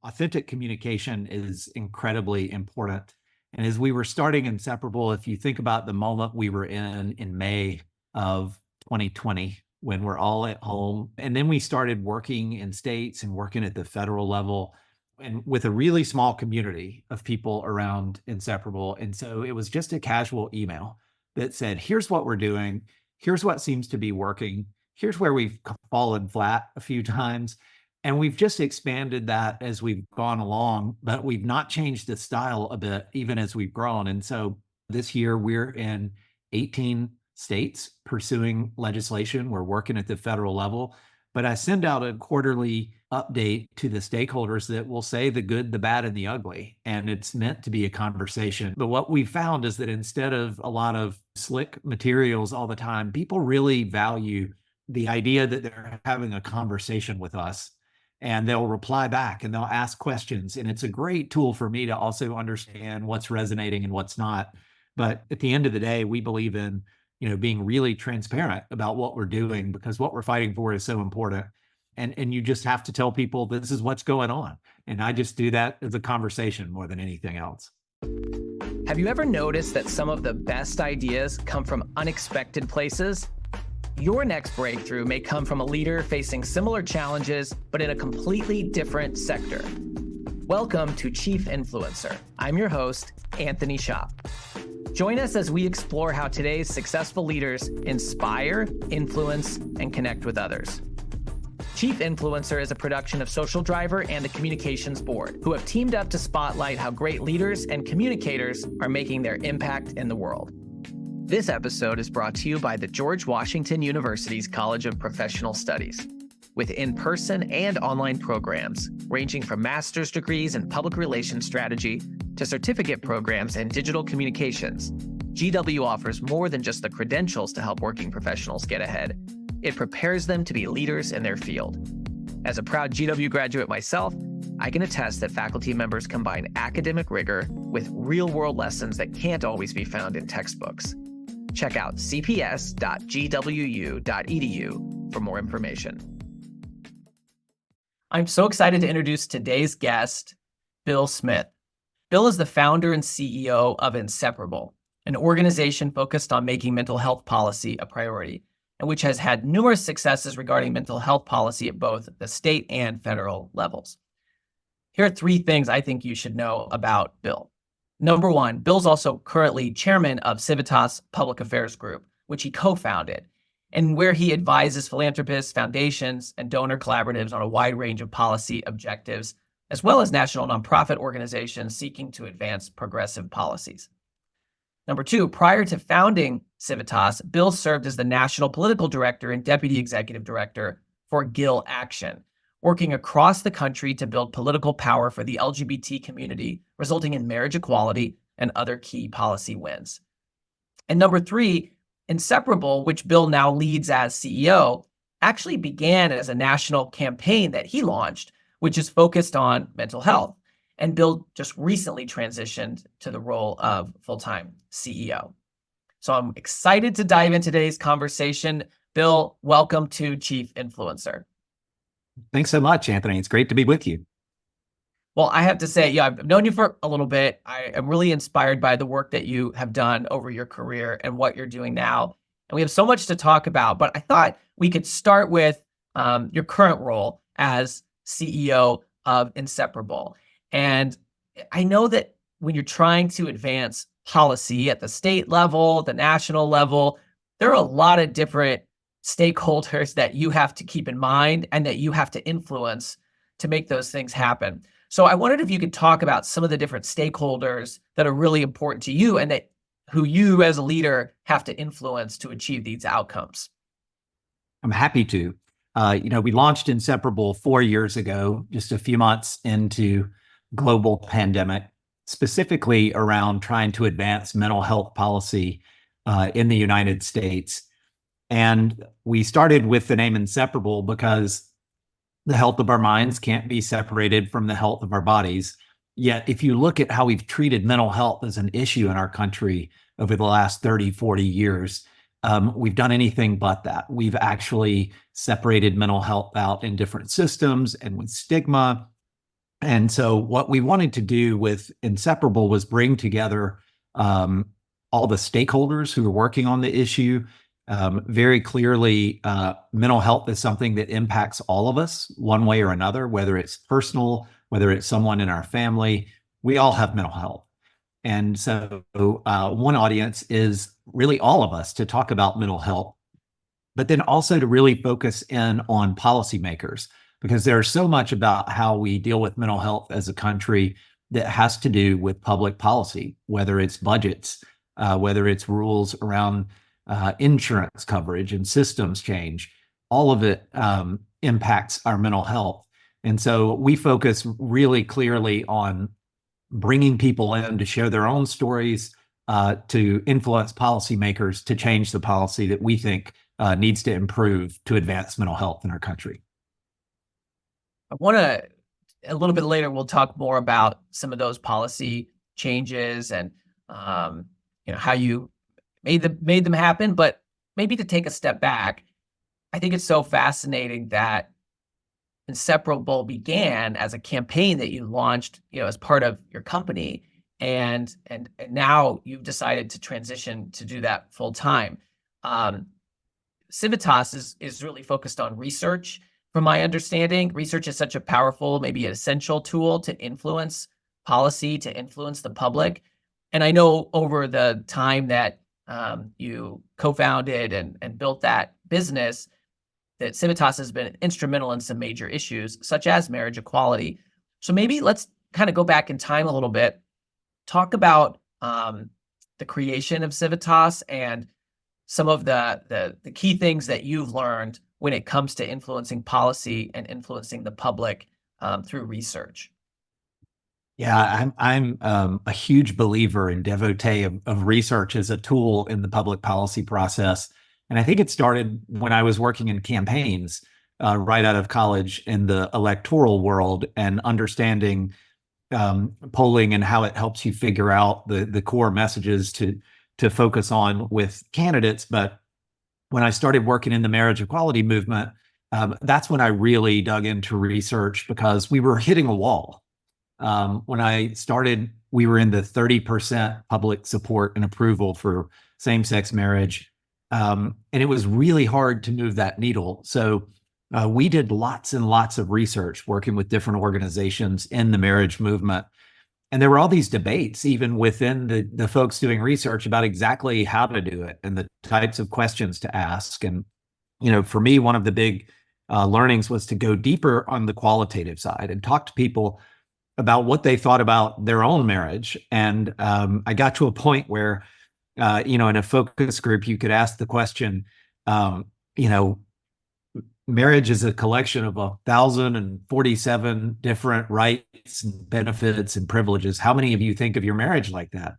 Authentic communication is incredibly important. And as we were starting Inseparable, if you think about the moment we were in May of 2020, when we're all at home, and then we started working in states and working at the federal level and with a really small community of people around Inseparable. And so it was just a casual email that said, here's what we're doing. Here's what seems to be working. Here's where we've fallen flat a few times. And we've just expanded that as we've gone along, but we've not changed the style a bit, even as we've grown. And so this year we're in 18 states pursuing legislation. We're working at the federal level, but I send out a quarterly update to the stakeholders that will say the good, the bad, and the ugly. And it's meant to be a conversation. But what we found is that instead of a lot of slick materials all the time, people really value the idea that they're having a conversation with us, and they'll reply back and they'll ask questions. And it's a great tool for me to also understand what's resonating and what's not. But at the end of the day, we believe in, being really transparent about what we're doing, because what we're fighting for is so important. And you just have to tell people this is what's going on. And I just do that as a conversation more than anything else. Have you ever noticed that some of the best ideas come from unexpected places? Your next breakthrough may come from a leader facing similar challenges, but in a completely different sector. Welcome to Chief Influencer. I'm your host, Anthony Shop. Join us as we explore how today's successful leaders inspire, influence, and connect with others. Chief Influencer is a production of Social Driver and the Communications Board, who have teamed up to spotlight how great leaders and communicators are making their impact in the world. This episode is brought to you by the George Washington University's College of Professional Studies. With in-person and online programs, ranging from master's degrees in public relations strategy to certificate programs in digital communications, GW offers more than just the credentials to help working professionals get ahead. It prepares them to be leaders in their field. As a proud GW graduate myself, I can attest that faculty members combine academic rigor with real-world lessons that can't always be found in textbooks. Check out cps.gwu.edu for more information. I'm so excited to introduce today's guest, Bill Smith. Bill is the founder and CEO of Inseparable, an organization focused on making mental health policy a priority, and which has had numerous successes regarding mental health policy at both the state and federal levels. Here are 3 things I think you should know about Bill. Number 1, Bill's also currently chairman of Civitas Public Affairs Group, which he co-founded, and where he advises philanthropists, foundations, and donor collaboratives on a wide range of policy objectives, as well as national nonprofit organizations seeking to advance progressive policies. Number 2, prior to founding Civitas, Bill served as the national political director and deputy executive director for GIL Action, working across the country to build political power for the LGBT community, resulting in marriage equality and other key policy wins. And number 3, Inseparable, which Bill now leads as CEO, actually began as a national campaign that he launched, which is focused on mental health. And Bill just recently transitioned to the role of full-time CEO. So I'm excited to dive into today's conversation. Bill, welcome to Chief Influencer. Thanks so much, Anthony. It's great to be with you. Well, I have to say, I've known you for a little bit. I am really inspired by the work that you have done over your career and what you're doing now. And we have so much to talk about, but I thought we could start with your current role as CEO of Inseparable. And I know that when you're trying to advance policy at the state level, the national level, there are a lot of different stakeholders that you have to keep in mind and that you have to influence to make those things happen. So I wondered if you could talk about some of the different stakeholders that are really important to you and that who you as a leader have to influence to achieve these outcomes. I'm happy to. We launched Inseparable 4 years ago, just a few months into global pandemic, specifically around trying to advance mental health policy in the United States. And we started with the name Inseparable because the health of our minds can't be separated from the health of our bodies. Yet, if you look at how we've treated mental health as an issue in our country over the last 30, 40 years, we've done anything but that. We've actually separated mental health out in different systems and with stigma. And so what we wanted to do with Inseparable was bring together all the stakeholders who are working on the issue. Very clearly, mental health is something that impacts all of us one way or another, whether it's personal, whether it's someone in our family. We all have mental health. And so one audience is really all of us to talk about mental health, but then also to really focus in on policymakers, because there's so much about how we deal with mental health as a country that has to do with public policy, whether it's budgets, whether it's rules around insurance coverage and systems change. All of it impacts our mental health. And so we focus really clearly on bringing people in to share their own stories, to influence policymakers to change the policy that we think needs to improve to advance mental health in our country. I want to, a little bit later, we'll talk more about some of those policy changes and how you made them happen. But maybe to take a step back, I think it's so fascinating that Inseparable began as a campaign that you launched, as part of your company, and now you've decided to transition to do that full time. Civitas is really focused on research. From my understanding, research is such a powerful, maybe essential tool to influence policy, to influence the public. And I know over the time that you co-founded and built that business, that Civitas has been instrumental in some major issues, such as marriage equality. So maybe let's kind of go back in time a little bit, talk about the creation of Civitas and some of the key things that you've learned when it comes to influencing policy and influencing the public through research. Yeah, I'm a huge believer and devotee of research as a tool in the public policy process. And I think it started when I was working in campaigns right out of college in the electoral world, and understanding polling and how it helps you figure out the core messages to focus on with candidates. But when I started working in the marriage equality movement, that's when I really dug into research, because we were hitting a wall. When I started, we were in the 30% public support and approval for same-sex marriage. And it was really hard to move that needle. So we did lots and lots of research working with different organizations in the marriage movement. And there were all these debates, even within the folks doing research, about exactly how to do it and the types of questions to ask. And, for me, one of the big learnings was to go deeper on the qualitative side and talk to people about what they thought about their own marriage. And I got to a point where, in a focus group, you could ask the question, marriage is a collection of 1,047 different rights and benefits and privileges. How many of you think of your marriage like that?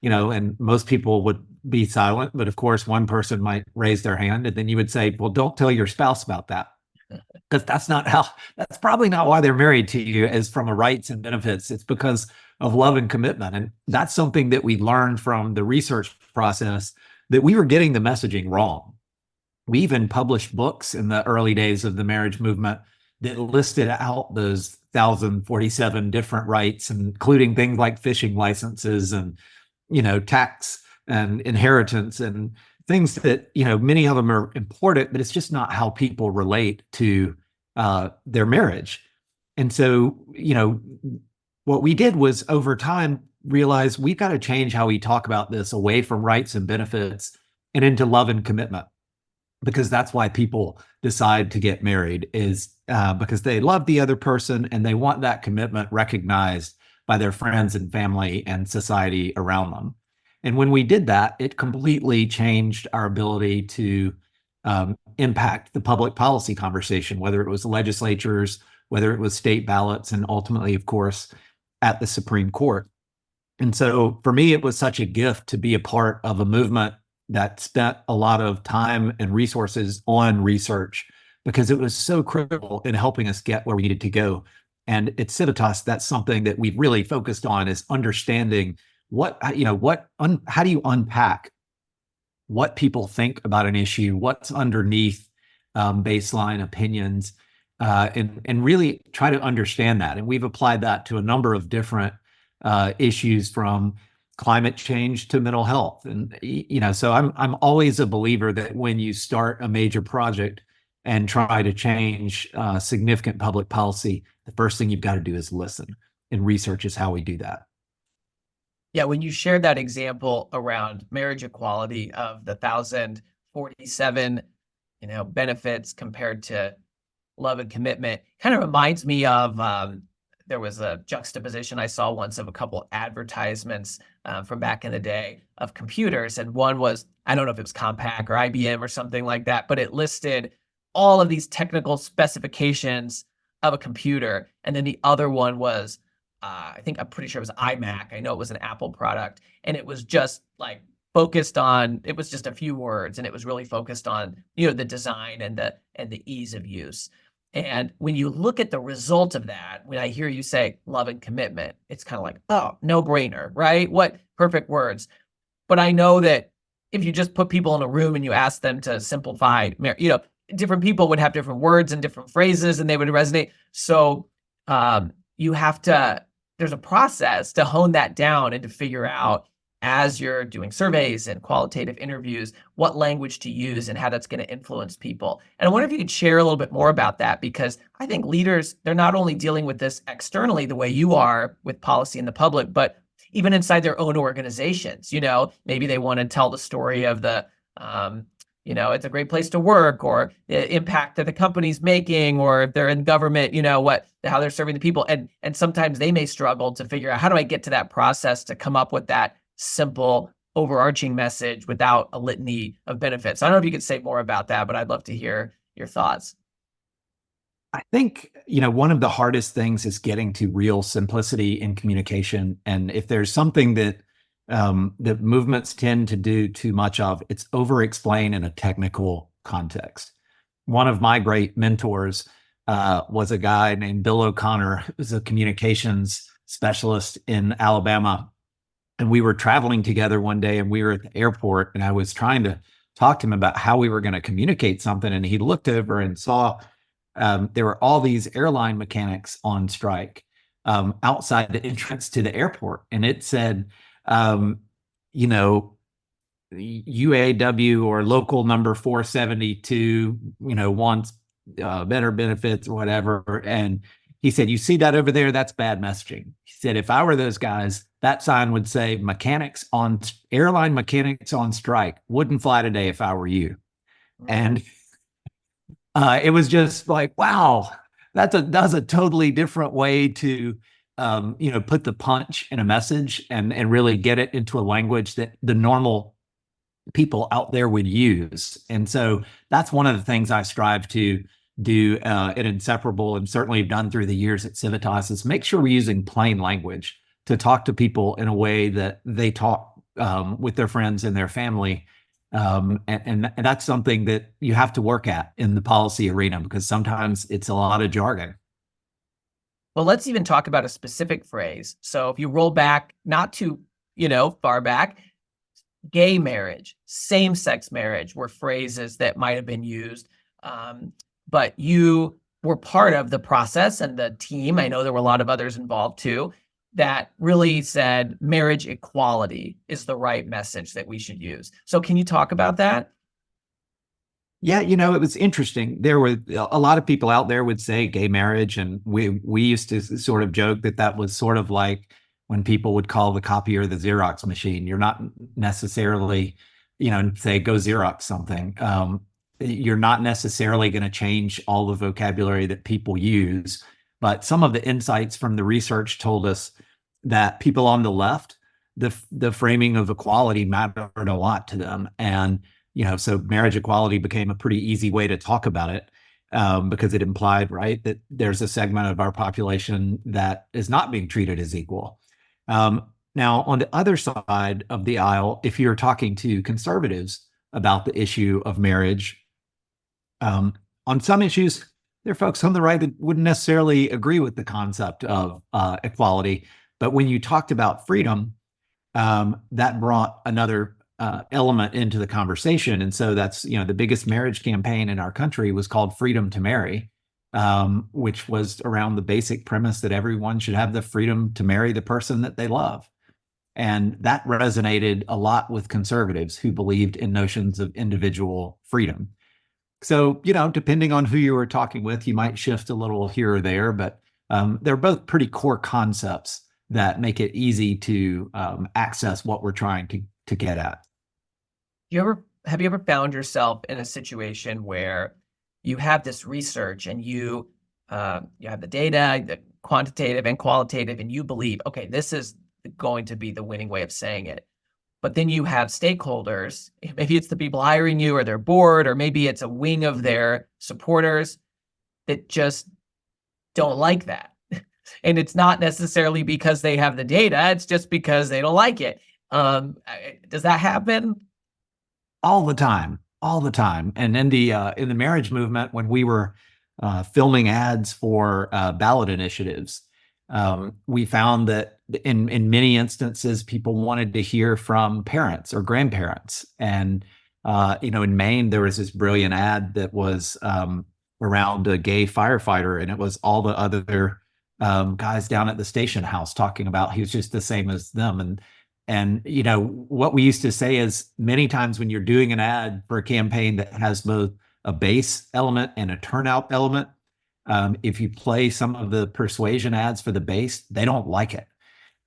And most people would be silent, but of course, one person might raise their hand, and then you would say, well, don't tell your spouse about that. Because that's probably not why they're married to you, as from a rights and benefits. It's because of love and commitment. And that's something that we learned from the research process, that we were getting the messaging wrong. We even published books in the early days of the marriage movement that listed out those 1,047 different rights, including things like fishing licenses and, tax and inheritance and things that, many of them are important, but it's just not how people relate to their marriage. And so, what we did was, over time, realize we've got to change how we talk about this, away from rights and benefits and into love and commitment. Because that's why people decide to get married, is because they love the other person and they want that commitment recognized by their friends and family and society around them. And when we did that, it completely changed our ability to impact the public policy conversation, whether it was legislatures, whether it was state ballots, and ultimately, of course, at the Supreme Court. And so for me, it was such a gift to be a part of a movement that spent a lot of time and resources on research, because it was so critical in helping us get where we needed to go. And at Civitas, that's something that we've really focused on, is understanding how do you unpack what people think about an issue, what's underneath baseline opinions, and really try to understand that. And we've applied that to a number of different issues, from climate change to mental health. And so I'm always a believer that when you start a major project and try to change significant public policy, the first thing you've got to do is listen, and research is how we do that. Yeah, when you shared that example around marriage equality of the 1,047, benefits compared to love and commitment, kind of reminds me of there was a juxtaposition I saw once of a couple advertisements from back in the day of computers, and one was, I don't know if it was Compaq or IBM or something like that, but it listed all of these technical specifications of a computer, and then the other one was I'm pretty sure it was iMac. I know it was an Apple product, and it was just like focused on, it was just a few words, and it was really focused on, the design and the ease of use. And when you look at the result of that, when I hear you say love and commitment, it's kind of like, oh, no brainer, right? What perfect words. But I know that if you just put people in a room and you ask them to simplify, different people would have different words and different phrases, and they would resonate. So you have to, there's a process to hone that down and to figure out, as you're doing surveys and qualitative interviews, what language to use and how that's going to influence people. And I wonder if you could share a little bit more about that, because I think leaders, they're not only dealing with this externally the way you are with policy in the public, but even inside their own organizations. Maybe they want to tell the story of the it's a great place to work, or the impact that the company's making, or if they're in government, how they're serving the people. And sometimes they may struggle to figure out, how do I get to that process to come up with that simple overarching message without a litany of benefits? I don't know if you could say more about that, but I'd love to hear your thoughts. I think, one of the hardest things is getting to real simplicity in communication. And if there's something that movements tend to do too much of, it's over-explain in a technical context. One of my great mentors was a guy named Bill O'Connor, who was a communications specialist in Alabama. And we were traveling together one day, and we were at the airport, and I was trying to talk to him about how we were going to communicate something. And he looked over and saw there were all these airline mechanics on strike outside the entrance to the airport. And it said, UAW or local number 472, wants better benefits or whatever. And he said, you see that over there? That's bad messaging. He said, if I were those guys, that sign would say airline mechanics on strike. Wouldn't fly today if I were you. And it was just like, wow, that's a totally different way to put the punch in a message and really get it into a language that the normal people out there would use. And so that's one of the things I strive to do at Inseparable, and certainly have done through the years at Civitas, is make sure we're using plain language to talk to people in a way that they talk with their friends and their family. And that's something that you have to work at in the policy arena, because sometimes it's a lot of jargon. Well, let's even talk about a specific phrase. So if you roll back, not too, far back, gay marriage, same-sex marriage were phrases that might have been used. But you were part of the process and the team, I know there were a lot of others involved too, that really said marriage equality is the right message that we should use. So can you talk about that? Yeah, it was interesting. There were a lot of people out there would say gay marriage, and we used to sort of joke that was sort of like when people would call the copier the Xerox machine. You're not necessarily, say go Xerox something. You're not necessarily going to change all the vocabulary that people use, but some of the insights from the research told us that people on the left, the framing of equality mattered a lot to them. And so marriage equality became a pretty easy way to talk about it, because it implied, right, that there's a segment of our population that is not being treated as equal. Now, on the other side of the aisle, if you're talking to conservatives about the issue of marriage, on some issues, there are folks on the right that wouldn't necessarily agree with the concept of equality. But when you talked about freedom, that brought another element into the conversation. And so that's, the biggest marriage campaign in our country was called Freedom to Marry. which was around the basic premise that everyone should have the freedom to marry the person that they love. And that resonated a lot with conservatives who believed in notions of individual freedom. So, depending on who you were talking with, you might shift a little here or there, but they're both pretty core concepts that make it easy to access what we're trying to get at. Have you ever found yourself in a situation where you have this research and you have the data, the quantitative and qualitative, and you believe, okay, this is going to be the winning way of saying it. But then you have stakeholders, maybe it's the people hiring you or their board, or maybe it's a wing of their supporters that just don't like that. And it's not necessarily because they have the data, it's just because they don't like it. Does that happen? All the time, all the time. And in the marriage movement, when we were filming ads for ballot initiatives, we found that in many instances, people wanted to hear from parents or grandparents. And in Maine, there was this brilliant ad that was around a gay firefighter, and it was all the other guys down at the station house talking about he was just the same as them. And what we used to say is many times when you're doing an ad for a campaign that has both a base element and a turnout element, if you play some of the persuasion ads for the base, they don't like it.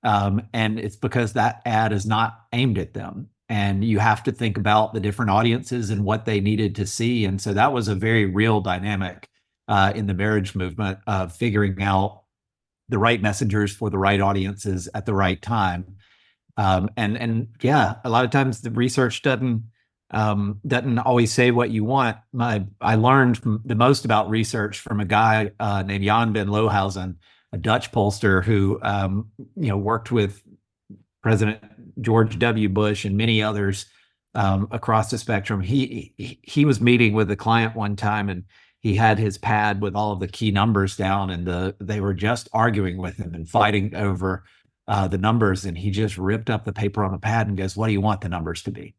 And it's because that ad is not aimed at them. And you have to think about the different audiences and what they needed to see. And so that was a very real dynamic in the marriage movement of figuring out the right messengers for the right audiences at the right time. And yeah, a lot of times the research doesn't always say what you want. I learned the most about research from a guy named Jan van Lohausen, a Dutch pollster who worked with President George W. Bush and many others across the spectrum. He was meeting with a client one time, and he had his pad with all of the key numbers down, and they were just arguing with him and fighting over the numbers. And he just ripped up the paper on the pad and goes, "What do you want the numbers to be?"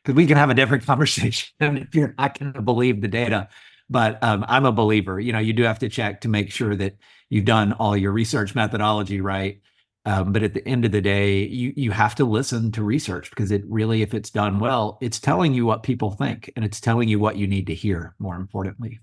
Because we can have a different conversation if you're not going to believe the data. But I'm a believer. You do have to check to make sure that you've done all your research methodology right. But at the end of the day, you have to listen to research, because it really, if it's done well, it's telling you what people think, and it's telling you what you need to hear, more importantly.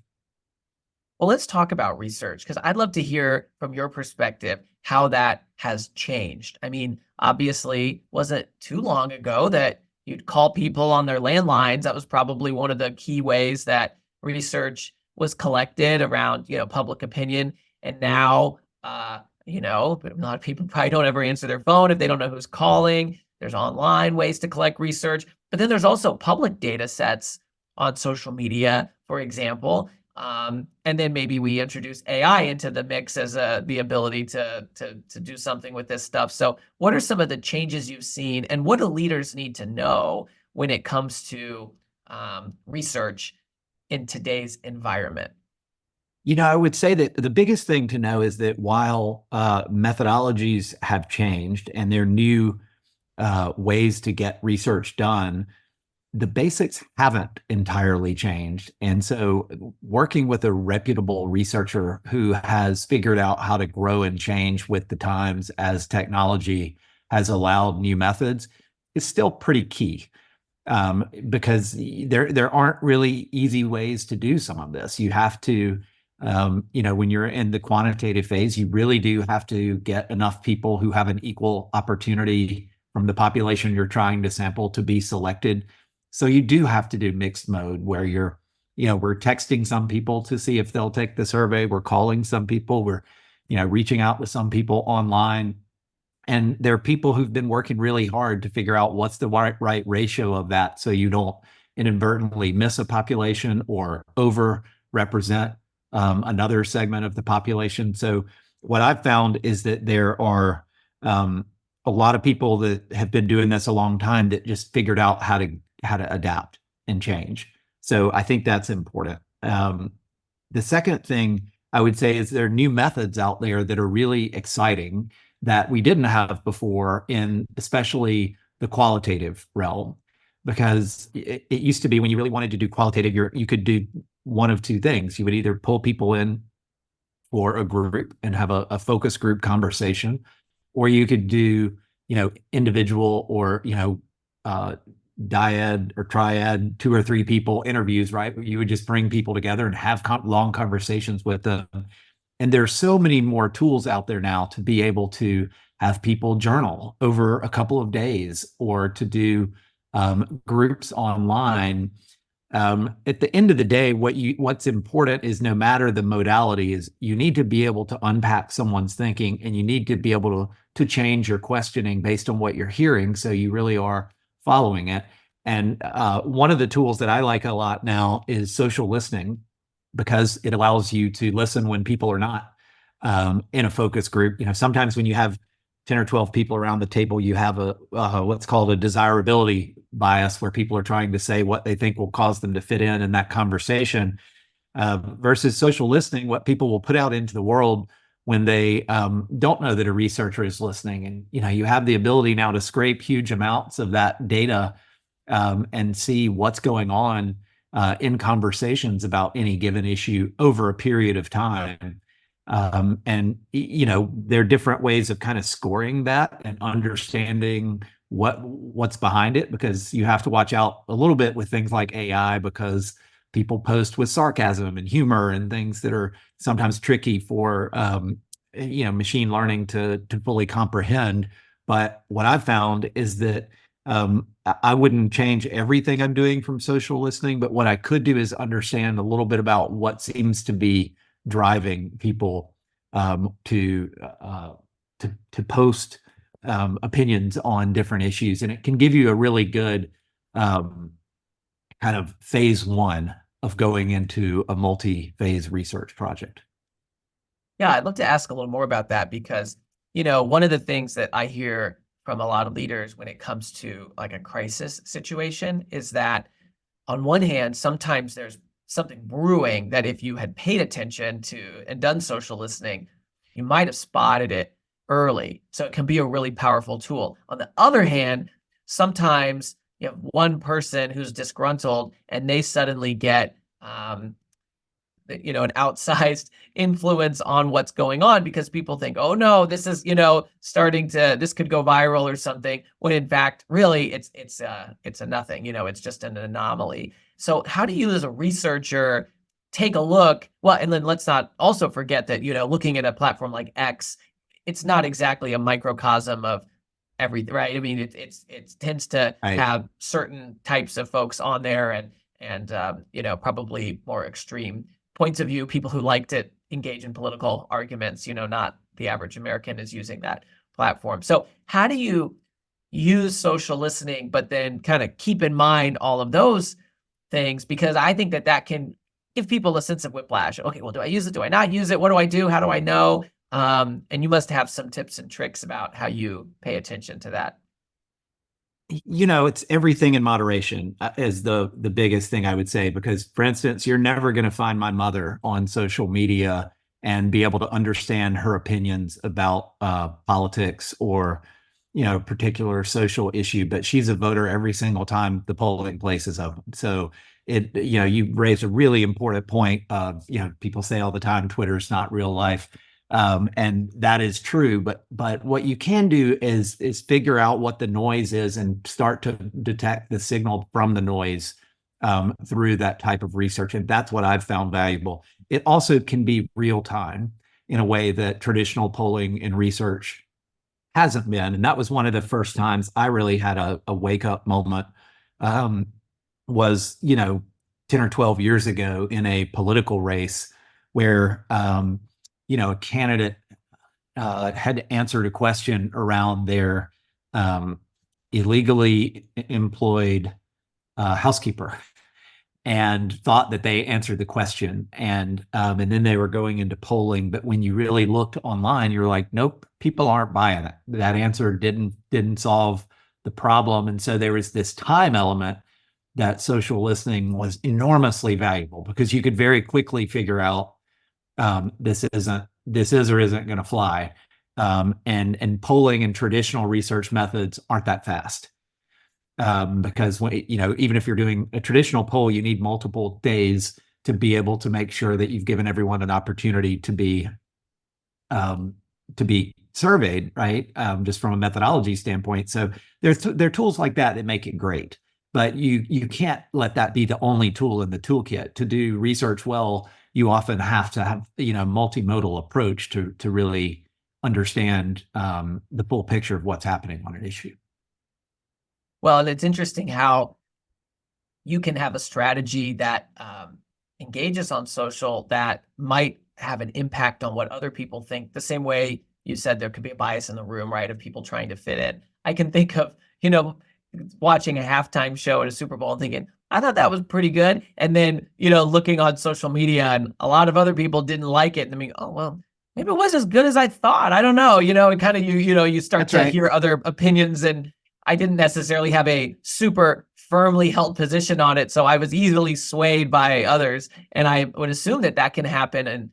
Well, let's talk about research, because I'd love to hear from your perspective how that has changed. I mean, obviously, wasn't too long ago that you'd call people on their landlines. That was probably one of the key ways that research was collected around, public opinion. And now, a lot of people probably don't ever answer their phone if they don't know who's calling. There's online ways to collect research, but then there's also public data sets on social media, for example. And then maybe we introduce AI into the mix as the ability to do something with this stuff. So what are some of the changes you've seen, and what do leaders need to know when it comes to research in today's environment? I would say that the biggest thing to know is that while methodologies have changed and there are new ways to get research done, the basics haven't entirely changed. And so working with a reputable researcher who has figured out how to grow and change with the times as technology has allowed new methods is still pretty key. Because there aren't really easy ways to do some of this. You have to, when you're in the quantitative phase, you really do have to get enough people who have an equal opportunity from the population you're trying to sample to be selected. So you do have to do mixed mode where we're texting some people to see if they'll take the survey. We're calling some people. We're, reaching out to some people online. And there are people who've been working really hard to figure out what's the right ratio of that, so you don't inadvertently miss a population or over-represent another segment of the population. So what I've found is that there are a lot of people that have been doing this a long time that just figured out how to adapt and change. So I think that's important. The second thing I would say is there are new methods out there that are really exciting that we didn't have before, in especially the qualitative realm, because it used to be when you really wanted to do qualitative, you could do one of two things. You would either pull people in or a group and have a focus group conversation, or you could do, individual or, dyad or triad, 2 or 3 people interviews, right? You would just bring people together and have long conversations with them. And there's so many more tools out there now to be able to have people journal over a couple of days, or to do groups online. At the end of the day, what's important is, no matter the modality, is you need to be able to unpack someone's thinking, and you need to be able to change your questioning based on what you're hearing, so you really are following it. And one of the tools that I like a lot now is social listening, because it allows you to listen when people are not in a focus group. Sometimes when you have 10 or 12 people around the table, you have a what's called a desirability bias, where people are trying to say what they think will cause them to fit in that conversation, versus social listening, what people will put out into the world when they don't know that a researcher is listening. And you have the ability now to scrape huge amounts of that data and see what's going on in conversations about any given issue over a period of time. And there are different ways of kind of scoring that and understanding what's behind it, because you have to watch out a little bit with things like AI, because people post with sarcasm and humor and things that are sometimes tricky for machine learning to fully comprehend. But what I've found is that I wouldn't change everything I'm doing from social listening, but what I could do is understand a little bit about what seems to be driving people to post opinions on different issues. And it can give you a really good kind of phase 1 of going into a multi-phase research project. Yeah, I'd love to ask a little more about that, because, one of the things that I hear from a lot of leaders when it comes to like a crisis situation is that, on one hand, sometimes there's something brewing that if you had paid attention to and done social listening, you might have spotted it early. So it can be a really powerful tool. On the other hand, sometimes you have one person who's disgruntled and they suddenly get an outsized influence on what's going on, because people think, oh no, this is this could go viral or something, when in fact really it's a nothing. It's just an anomaly. So how do you, as a researcher, take a look? Well, and then let's not also forget that looking at a platform like X, it's not exactly a microcosm of everything, right? I mean, it tends to have certain types of folks on there, and probably more extreme points of view, people who like to engage in political arguments. Not the average American is using that platform. So how do you use social listening, but then kind of keep in mind all of those things? Because I think that can give people a sense of whiplash. Okay, well, do I use it? Do I not use it? What do I do? How do I know? And you must have some tips and tricks about how you pay attention to that. It's everything in moderation is the biggest thing I would say, because, for instance, you're never going to find my mother on social media and be able to understand her opinions about politics or, particular social issue, but she's a voter every single time the polling place is open. So you raised a really important point of, people say all the time, Twitter is not real life. And that is true, but what you can do is figure out what the noise is and start to detect the signal from the noise through that type of research. And that's what I've found valuable. It also can be real time in a way that traditional polling and research hasn't been. And that was one of the first times I really had a wake up moment, was, 10 or 12 years ago in a political race where, a candidate had answered a question around their illegally employed housekeeper, and thought that they answered the question, and then they were going into polling. But when you really looked online, you're like, nope, people aren't buying it. That answer didn't solve the problem. And so there was this time element that social listening was enormously valuable, because you could very quickly figure out this is or isn't going to fly. And polling and traditional research methods aren't that fast. Because even if you're doing a traditional poll, you need multiple days to be able to make sure that you've given everyone an opportunity to be to be surveyed, right? Just from a methodology standpoint. So there are tools like that that make it great, but you can't let that be the only tool in the toolkit. To do research well, you often have to have, multimodal approach to really understand the full picture of what's happening on an issue. Well, and it's interesting how you can have a strategy that engages on social that might have an impact on what other people think, the same way you said there could be a bias in the room, right, of people trying to fit in. I can think of, watching a halftime show at a Super Bowl and thinking, I thought that was pretty good. And then, looking on social media and a lot of other people didn't like it. And I mean, oh, well, maybe it was as good as I thought. I don't know, and kind of, you start That's to right. hear other opinions, and I didn't necessarily have a super firmly held position on it. So I was easily swayed by others. And I would assume that can happen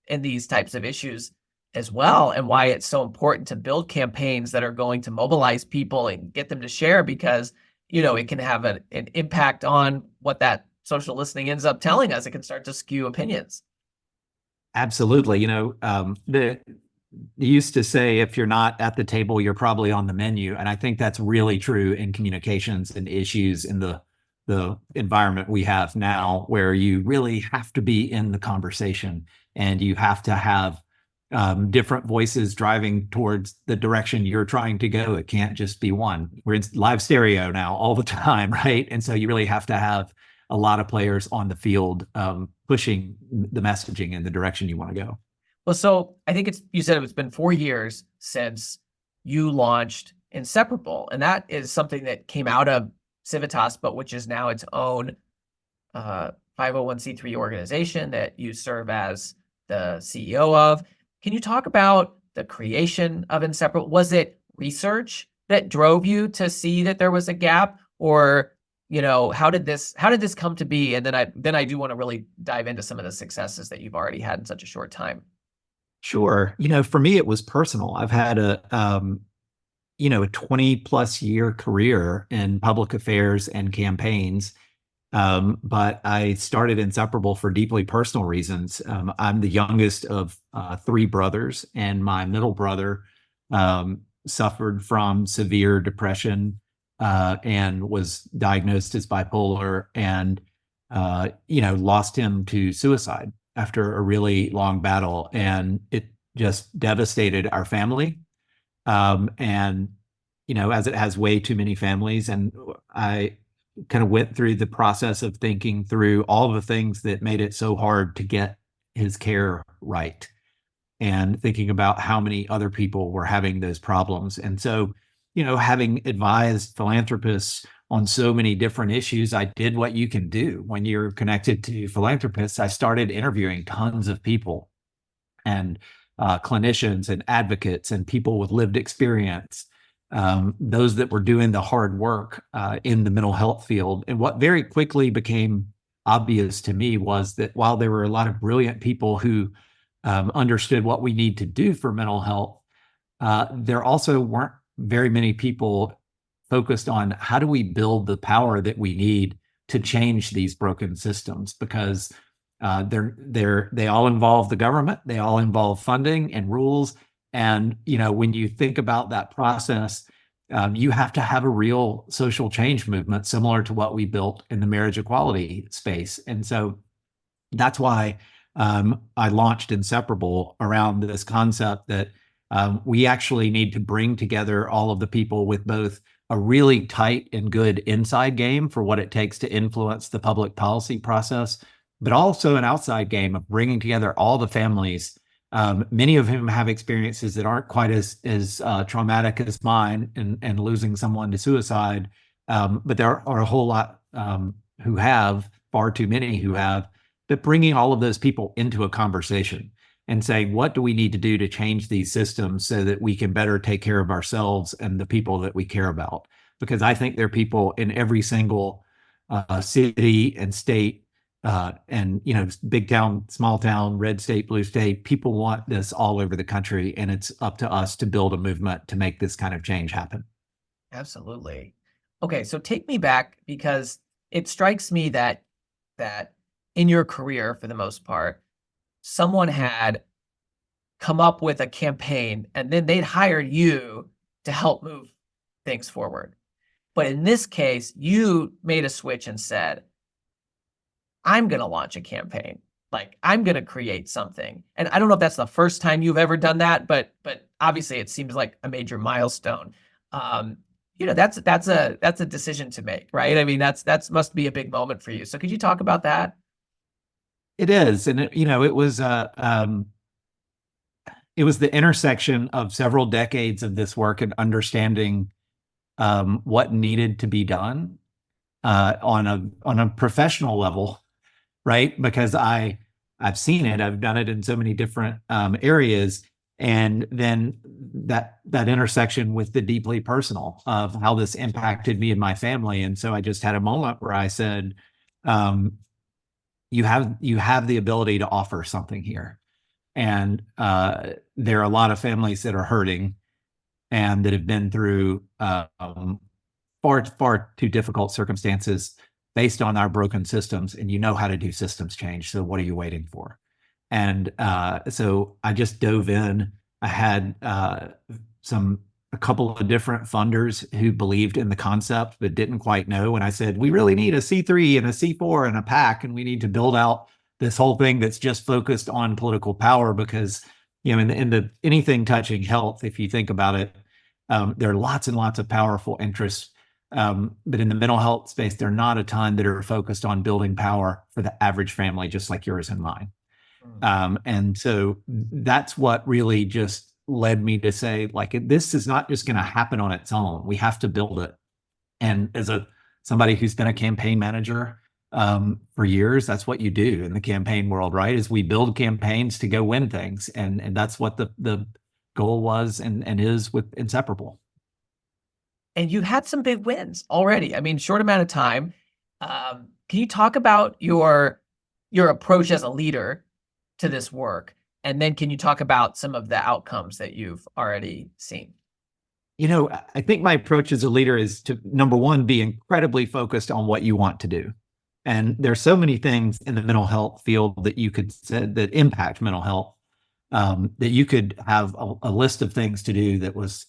in these types of issues as well, and why it's so important to build campaigns that are going to mobilize people and get them to share, because it can have an impact on what that social listening ends up telling us. It can start to skew opinions. Absolutely. They used to say, if you're not at the table, you're probably on the menu. And I think that's really true in communications and issues in the environment we have now, where you really have to be in the conversation and you have to have different voices driving towards the direction you're trying to go. It can't just be one. We're in live stereo now all the time, right? And so you really have to have a lot of players on the field pushing the messaging in the direction you want to go. Well, so I think you said it's been 4 years since you launched Inseparable, and that is something that came out of Civitas, but which is now its own 501c3 organization that you serve as the CEO of. Can you talk about the creation of Inseparable? Was it research that drove you to see that there was a gap, or how did this come to be? And then I do want to really dive into some of the successes that you've already had in such a short time. Sure. For me, it was personal. I've had a 20 plus year career in public affairs and campaigns. But I started Inseparable for deeply personal reasons. I'm the youngest of 3 brothers, and my middle brother suffered from severe depression and was diagnosed as bipolar, and lost him to suicide after a really long battle, and it just devastated our family. And as it has way too many families, and I kind of went through the process of thinking through all the things that made it so hard to get his care right, and thinking about how many other people were having those problems. And so, having advised philanthropists on so many different issues, I did what you can do when you're connected to philanthropists. I started interviewing tons of people, and clinicians and advocates and people with lived experience, those that were doing the hard work in the mental health field. And what very quickly became obvious to me was that while there were a lot of brilliant people who understood what we need to do for mental health, there also weren't very many people focused on how do we build the power that we need to change these broken systems, because they all involve the government, they all involve funding and rules. And when you think about that process, you have to have a real social change movement similar to what we built in the marriage equality space. And so that's why I launched Inseparable around this concept that we actually need to bring together all of the people with both a really tight and good inside game for what it takes to influence the public policy process, but also an outside game of bringing together all the families, many of whom have experiences that aren't quite as traumatic as mine, and losing someone to suicide. But there are a whole lot who have, far too many who have, but bringing all of those people into a conversation and saying, what do we need to do to change these systems so that we can better take care of ourselves and the people that we care about? Because I think there are people in every single city and state, and big town, small town, red state, blue state. People want this all over the country, and it's up to us to build a movement to make this kind of change happen. Absolutely. Okay, so take me back, because it strikes me that in your career, for the most part, someone had come up with a campaign, and then they'd hire you to help move things forward. But in this case, you made a switch and said, I'm going to launch a campaign. Like, I'm going to create something. And I don't know if that's the first time you've ever done that, but obviously it seems like a major milestone. That's a decision to make, right? I mean, that's must be a big moment for you. So could you talk about that? It is. And it was the intersection of several decades of this work and understanding what needed to be done on a professional level, right? Because I've seen it, I've done it in so many different areas, and then that intersection with the deeply personal of how this impacted me and my family. And so I just had a moment where I said, you have the ability to offer something here. And there are a lot of families that are hurting and that have been through far too difficult circumstances based on our broken systems, and you know how to do systems change. So what are you waiting for? And so I just dove in. I had a couple of different funders who believed in the concept but didn't quite know. And I said, we really need a C3 and a C4 and a PAC, and we need to build out this whole thing that's just focused on political power, because in the anything touching health, if you think about it, there are lots and lots of powerful interests. But in the mental health space, there are not a ton that are focused on building power for the average family, just like yours and mine. And so that's what really just led me to say, like, this is not just going to happen on its own. We have to build it. And as somebody who's been a campaign manager for years, that's what you do in the campaign world, right? Is we build campaigns to go win things. And that's what the goal was and is with Inseparable. And you had some big wins already. I mean, short amount of time. Can you talk about your approach as a leader to this work? And then can you talk about some of the outcomes that you've already seen? I think my approach as a leader is to, number one, be incredibly focused on what you want to do. And there's so many things in the mental health field that you could say that impact mental health, that you could have a list of things to do that was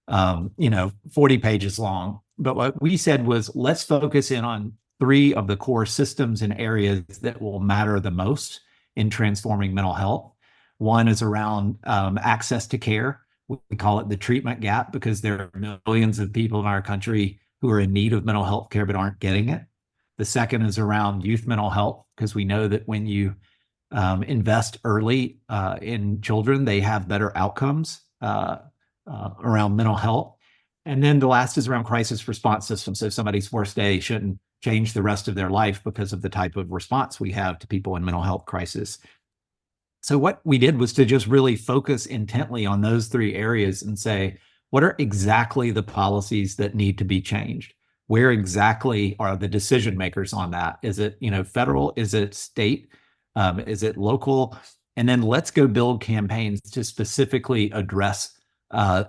40 pages long. But what we said was, let's focus in on 3 of the core systems and areas that will matter the most in transforming mental health. One is around access to care. We call it the treatment gap, because there are millions of people in our country who are in need of mental health care but aren't getting it. The second is around youth mental health, because we know that when you invest early in children, they have better outcomes around mental health. And then the last is around crisis response systems. So somebody's worst day shouldn't change the rest of their life because of the type of response we have to people in mental health crisis. So what we did was to just really focus intently on those 3 areas and say, what are exactly the policies that need to be changed? Where exactly are the decision makers on that? Is it, federal? Is it state? Is it local? And then let's go build campaigns to specifically address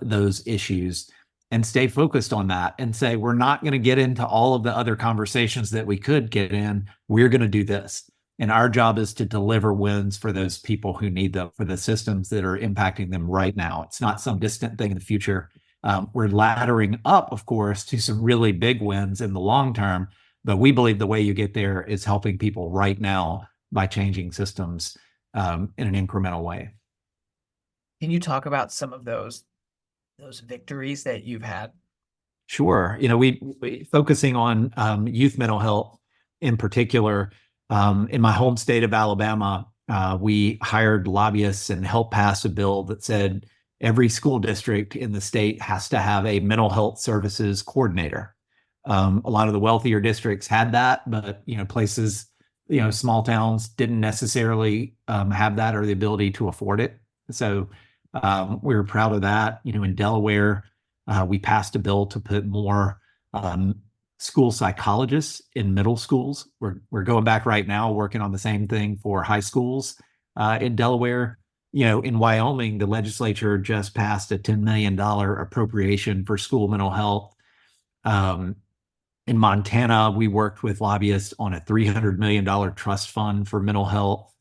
those issues and stay focused on that and say, we're not going to get into all of the other conversations that we could get in. We're going to do this. And our job is to deliver wins for those people who need them, for the systems that are impacting them right now. It's not some distant thing in the future. We're laddering up, of course, to some really big wins in the long term. But we believe the way you get there is helping people right now by changing systems in an incremental way. Can you talk about some of those victories that you've had? Sure. We focusing on youth mental health in particular. In my home state of Alabama, we hired lobbyists and helped pass a bill that said every school district in the state has to have a mental health services coordinator. A lot of the wealthier districts had that, but places, small towns didn't necessarily have that or the ability to afford it. So we were proud of that. In Delaware, we passed a bill to put more school psychologists in middle schools. We're going back right now, working on the same thing for high schools in Delaware. In Wyoming, the legislature just passed a $10 million appropriation for school mental health. In Montana, we worked with lobbyists on a $300 million trust fund for mental health.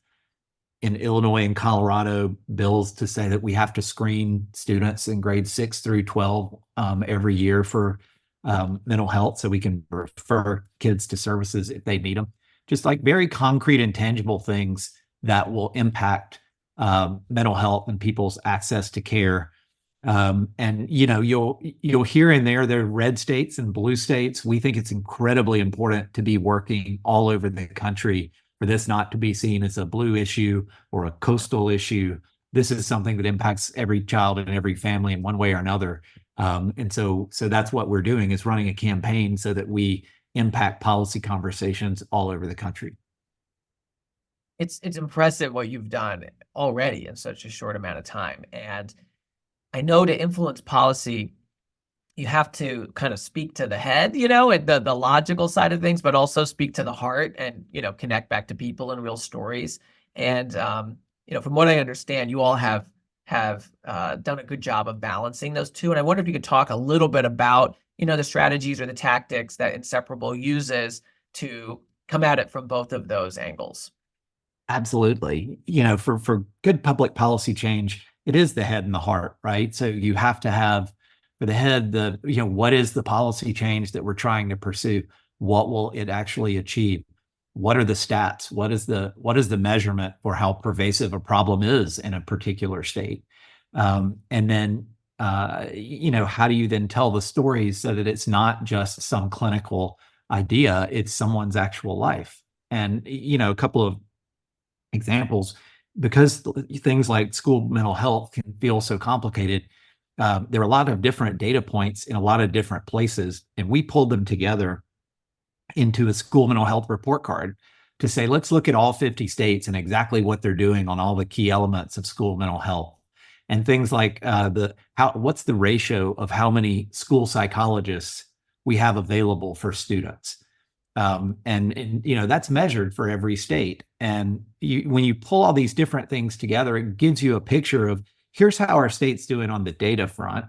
in Illinois and Colorado bills to say that we have to screen students in grades 6 through 12 every year for mental health, so we can refer kids to services if they need them. Just like very concrete and tangible things that will impact mental health and people's access to care. And you'll hear in there are red states and blue states. We think it's incredibly important to be working all over the country for this not to be seen as a blue issue or a coastal issue. This is something that impacts every child and every family in one way or another. And so that's what we're doing, is running a campaign so that we impact policy conversations all over the country. It's impressive what you've done already in such a short amount of time. And I know to influence policy, you have to kind of speak to the head, and the logical side of things, but also speak to the heart and, connect back to people and real stories. And, from what I understand, you all have done a good job of balancing those two. And I wonder if you could talk a little bit about, the strategies or the tactics that Inseparable uses to come at it from both of those angles. Absolutely. For good public policy change, it is the head and the heart, right? So you have to have, for the head, what is the policy change that we're trying to pursue? What will it actually achieve? What are the stats? What is the measurement for how pervasive a problem is in a particular state? And then, how do you then tell the stories so that it's not just some clinical idea, it's someone's actual life? And, a couple of examples, because things like school mental health can feel so complicated. There are a lot of different data points in a lot of different places, and we pulled them together into a school mental health report card to say, let's look at all 50 states and exactly what they're doing on all the key elements of school mental health. And things like what's the ratio of how many school psychologists we have available for students. And that's measured for every state. And when you pull all these different things together, it gives you a picture of, here's how our state's doing on the data front,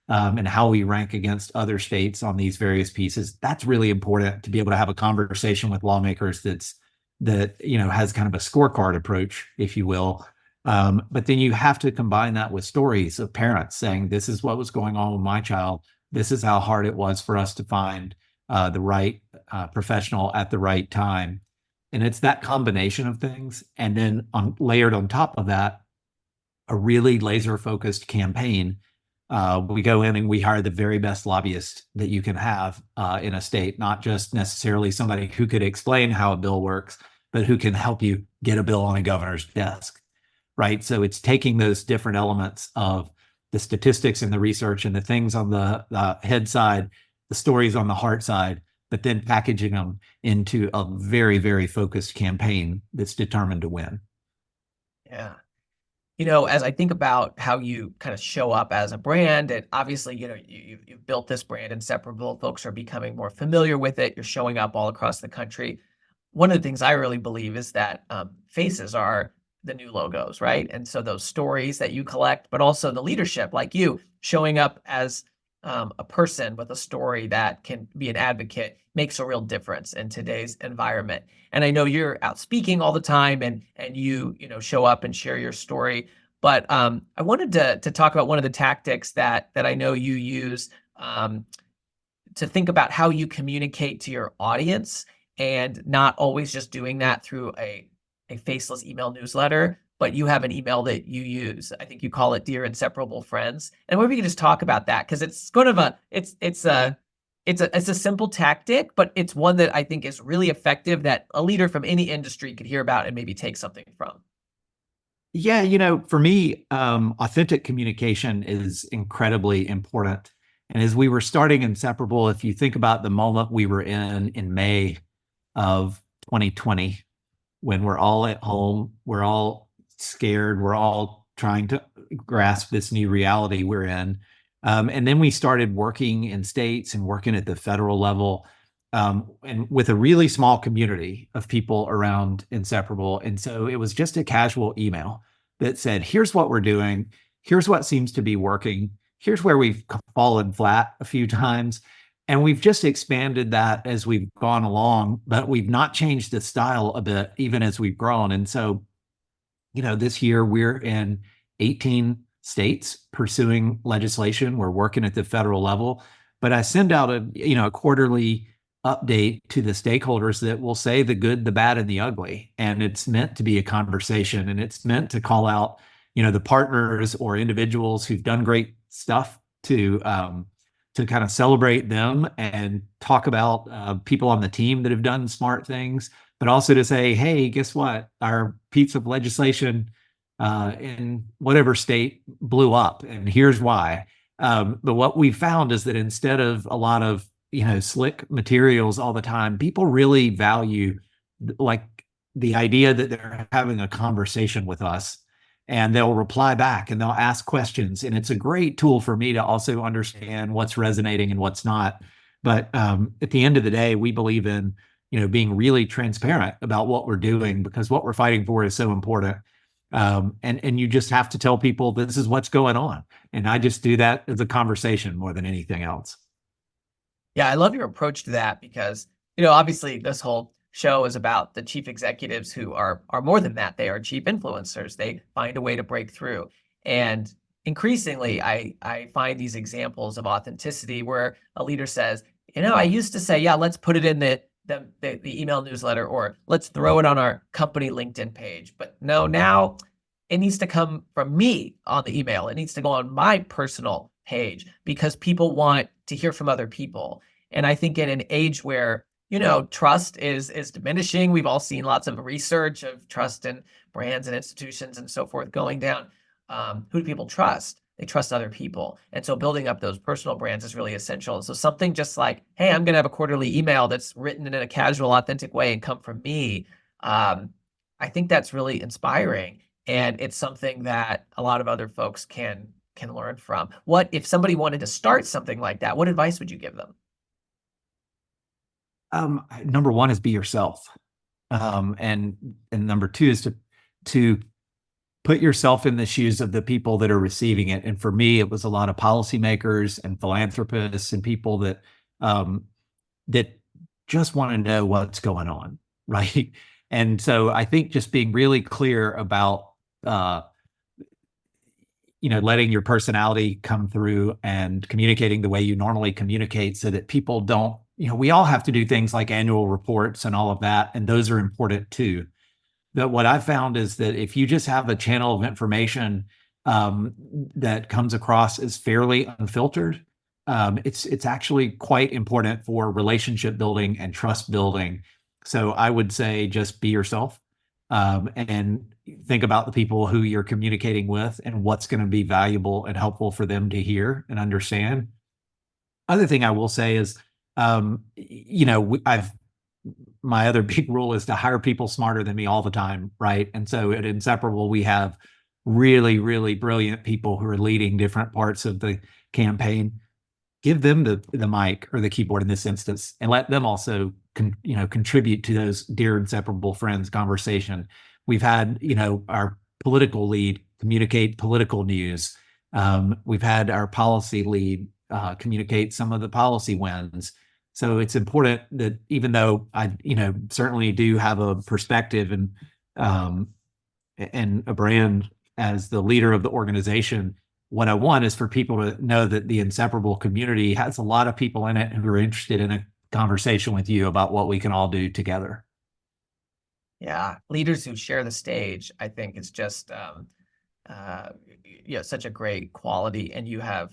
and how we rank against other states on these various pieces. That's really important to be able to have a conversation with lawmakers that has kind of a scorecard approach, if you will. But then you have to combine that with stories of parents saying, this is what was going on with my child. This is how hard it was for us to find the right professional at the right time. And it's that combination of things. And then layered on top of that, a really laser focused campaign. We go in and we hire the very best lobbyist that you can have in a state, not just necessarily somebody who could explain how a bill works, but who can help you get a bill on a governor's desk, right? So it's taking those different elements of the statistics and the research and the things on the head side, the stories on the heart side, but then packaging them into a very, very focused campaign that's determined to win. Yeah. As I think about how you kind of show up as a brand, and obviously, you've built this brand Inseparable, folks are becoming more familiar with it. You're showing up all across the country. One of the things I really believe is that faces are the new logos, right? And so those stories that you collect, but also the leadership like you showing up as a person with a story that can be an advocate makes a real difference in today's environment. And I know you're out speaking all the time and you show up and share your story. But I wanted to talk about one of the tactics that I know you use to think about how you communicate to your audience, and not always just doing that through a faceless email newsletter, but you have an email that you use. I think you call it Dear Inseparable Friends. And maybe we can just talk about that, because it's kind of it's a simple tactic, but it's one that I think is really effective, that a leader from any industry could hear about and maybe take something from. Yeah, for me, authentic communication is incredibly important. And as we were starting Inseparable, if you think about the moment we were in May of 2020, when we're all at home, we're all scared, we're all trying to grasp this new reality we're in. And then we started working in states and working at the federal level, and with a really small community of people around Inseparable. And so it was just a casual email that said, here's what we're doing. Here's what seems to be working. Here's where we've fallen flat a few times. And we've just expanded that as we've gone along, but we've not changed the style a bit, even as we've grown. And so This year we're in 18 states pursuing legislation. We're working at the federal level, but I send out a quarterly update to the stakeholders that will say the good, the bad, and the ugly. And it's meant to be a conversation, and it's meant to call out, the partners or individuals who've done great stuff to kind of celebrate them and talk about people on the team that have done smart things, but also to say, hey, guess what? Our piece of legislation in whatever state blew up, and here's why. But what we found is that instead of a lot of slick materials all the time, people really value like the idea that they're having a conversation with us, and they'll reply back and they'll ask questions. And it's a great tool for me to also understand what's resonating and what's not. But at the end of the day, we believe in being really transparent about what we're doing, because what we're fighting for is so important. And you just have to tell people this is what's going on. And I just do that as a conversation more than anything else. Yeah, I love your approach to that because, obviously this whole show is about the chief executives who are more than that. They are chief influencers. They find a way to break through. And increasingly, I find these examples of authenticity where a leader says, I used to say, yeah, let's put it in the email newsletter, or let's throw it on our company LinkedIn page. But no, now it needs to come from me on the email. It needs to go on my personal page because people want to hear from other people. And I think in an age where, trust is diminishing, we've all seen lots of research of trust in brands and institutions and so forth going down. Who do people trust? They trust other people. And so building up those personal brands is really essential. So something just like, hey, I'm going to have a quarterly email that's written in a casual, authentic way and come from me. I think that's really inspiring. And it's something that a lot of other folks can learn from. What if somebody wanted to start something like that? What advice would you give them? Number one is be yourself. And number two is to put yourself in the shoes of the people that are receiving it. And for me, it was a lot of policymakers and philanthropists and people that just want to know what's going on, right? And so I think just being really clear about letting your personality come through and communicating the way you normally communicate, so that people don't, we all have to do things like annual reports and all of that, and those are important too. But what I've found is that if you just have a channel of information that comes across as fairly unfiltered, it's actually quite important for relationship building and trust building. So I would say just be yourself, and think about the people who you're communicating with and what's going to be valuable and helpful for them to hear and understand. Other thing I will say is, my other big rule is to hire people smarter than me all the time, right? And so at Inseparable, we have really, really brilliant people who are leading different parts of the campaign. Give them the mic or the keyboard in this instance, and let them also contribute to those Dear Inseparable Friends conversation. We've had, our political lead communicate political news. We've had our policy lead communicate some of the policy wins. So it's important that even though I, certainly do have a perspective and a brand as the leader of the organization, what I want is for people to know that the Inseparable community has a lot of people in it who are interested in a conversation with you about what we can all do together. Yeah, leaders who share the stage, I think is just such a great quality. And you have,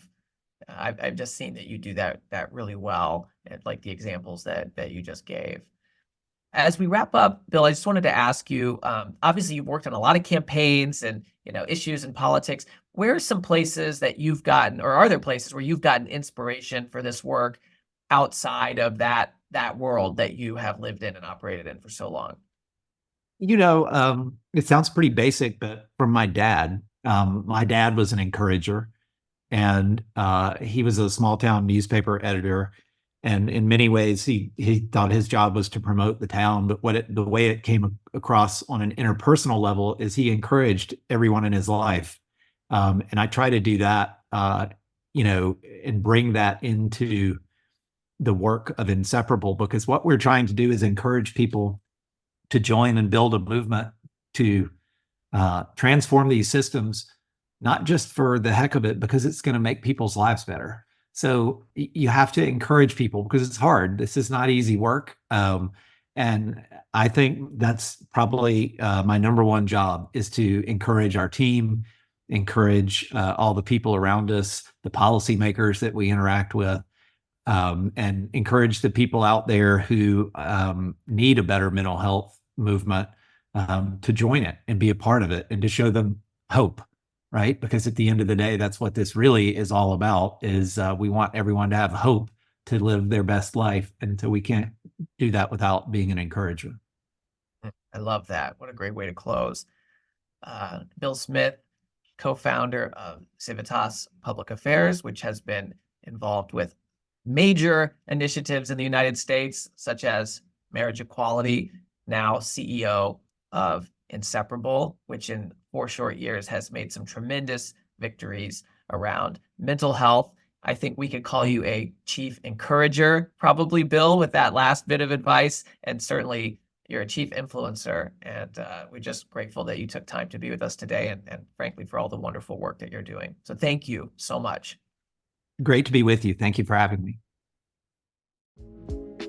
I've just seen that you do that really well, and like the examples that you just gave. As we wrap up, Bill, I just wanted to ask you, obviously you've worked on a lot of campaigns and issues in politics. Where are some places that you've gotten, or are there places where you've gotten inspiration for this work outside of that world that you have lived in and operated in for so long? It sounds pretty basic, but from my dad was an encourager, and he was a small town newspaper editor. And in many ways, he thought his job was to promote the town. But the way it came across on an interpersonal level is he encouraged everyone in his life. And I try to do that, and bring that into the work of Inseparable, because what we're trying to do is encourage people to join and build a movement to transform these systems, not just for the heck of it, because it's going to make people's lives better. So you have to encourage people because it's hard. This is not easy work. And I think that's probably my number one job, is to encourage our team, encourage all the people around us, the policymakers that we interact with, and encourage the people out there who need a better mental health movement to join it and be a part of it, and to show them hope, right? Because at the end of the day, that's what this really is all about, is we want everyone to have hope to live their best life. And so we can't do that without being an encourager. I love that. What a great way to close. Bill Smith, co-founder of Civitas Public Affairs, which has been involved with major initiatives in the United States, such as marriage equality, now CEO of Inseparable, which in 4 short years has made some tremendous victories around mental health. I think we could call you a chief encourager, probably, Bill, with that last bit of advice. And certainly you're a chief influencer. And we're just grateful that you took time to be with us today, and frankly, for all the wonderful work that you're doing. So thank you so much. Great to be with you. Thank you for having me.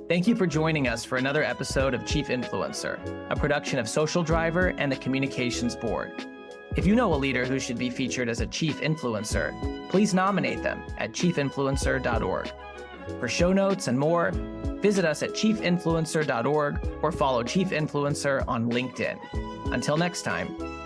Thank you for joining us for another episode of Chief Influencer, a production of Social Driver and the Communications Board. If you know a leader who should be featured as a chief influencer, please nominate them at chiefinfluencer.org. For show notes and more, visit us at chiefinfluencer.org or follow Chief Influencer on LinkedIn. Until next time.